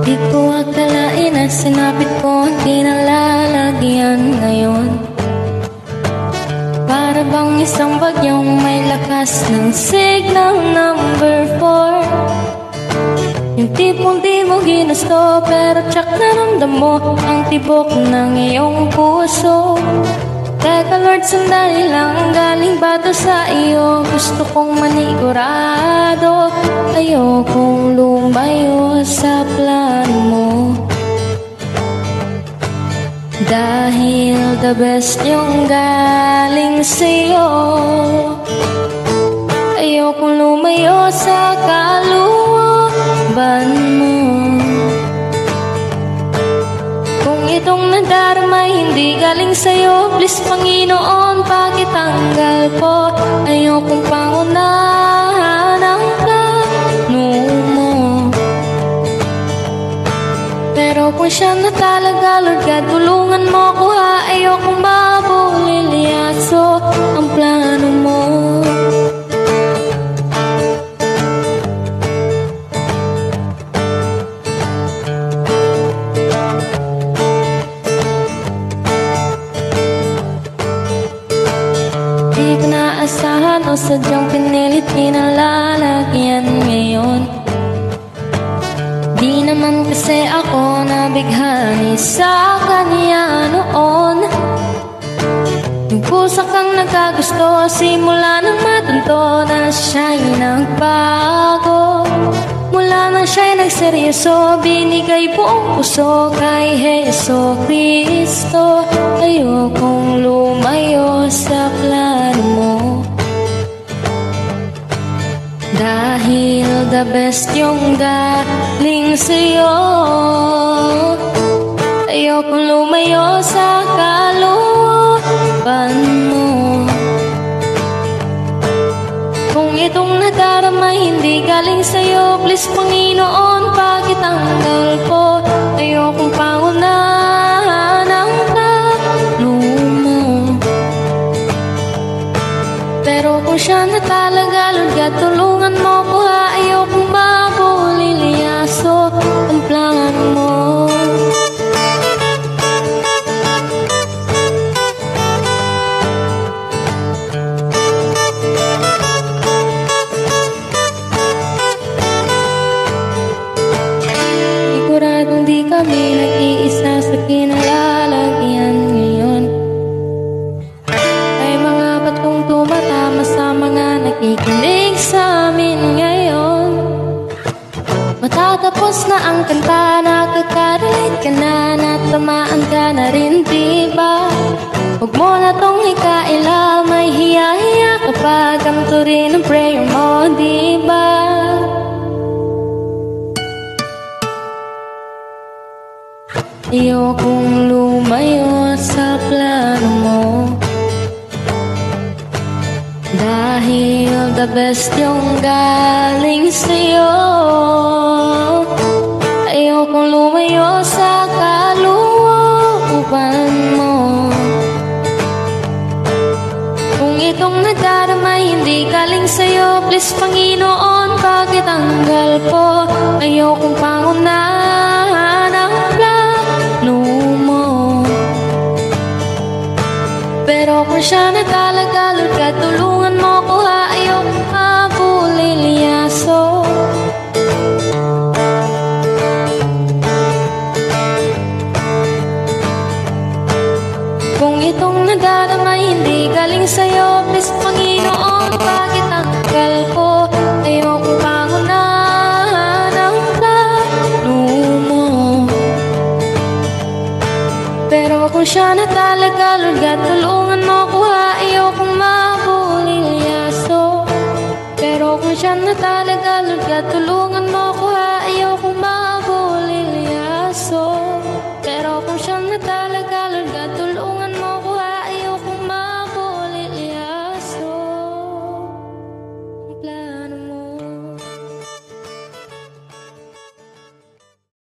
Di ko akalain na sinapit ko ang kinalalagyan ngayon. Para bang isang bagyong may lakas ng signal number 4. Yung tipong di mo ginusto pero tsak naramdam mo ang tibok ng iyong puso. Teka Lord, sandali lang, galing ba to sa iyo? Gusto kong manigurado, ayokong lumayo sa plano mo. Dahil the best yung galing sa'yo, ayokong lumayo sa kalooban mo. Kung itong nadarama hindi galing sa'yo, please Panginoon, pakitanggal po. Ayokong pangunahan ang plano mo. Pero kung siya na talaga, Lord God, tulungan mo ko ha. Ayokong mabulilyaso ang plano mo. Di ko naasahan o sadyang pinilit kinalalagyan ngayon. Di naman kasi ako nabighani sa kanya noon. Yung pusa kang nagkagusto, simula nang matunto na siya'y nagbago. Mula nang siya'y nagseryoso, binigay buong puso kay Heso Kristo. Ayokong lumayo sa plano mo. Dahil the best yung galing sa'yo, ayokong lumayo sa kalooban mo. Kung itong nadarama hindi galing sa'yo, please Panginoon, pakitanggal po. Ayokong pangunahan ang plano mo. Pero kung siya na talaga, Lord God, tulungan mo ko ha. Ayokong mabulilyaso ang plano mo. Siguradong di kami nag-iisa sa kinalalagyan ngayon. Ay mga batong tumatama sa mga nakikinig sa amin ngayon. Matatapos na ang kanta, nakaka-relate ka na, natamaan ka na rin, diba? Huwag mo na tong ikaila, may hiya-hiya kapag ganito rin ang prayer mo, diba? Ayokong lumayo sa plano mo. Dahil the best yung galing sa'yo, ayokong lumayo sa kalooban mo. Kung itong nadarama hindi galing sa'yo, please Panginoon, pakitanggal po. Ayokong pangunahan ang plano mo. Pero kung siya na talaga, Lord God, tulungan mo ko ha. Ayokong mabulilyaso. Kung itong nadarama hindi galing sa'yo, please Panginoon, pakitanggal po. Ayokong pangunahan ang plano mo. Pero kung siya na talaga, Lord God, tulungan mo ko ha. Ayokong mabulilyaso. Pero kung siya na talaga, Lord God, tulungan mo ko ha.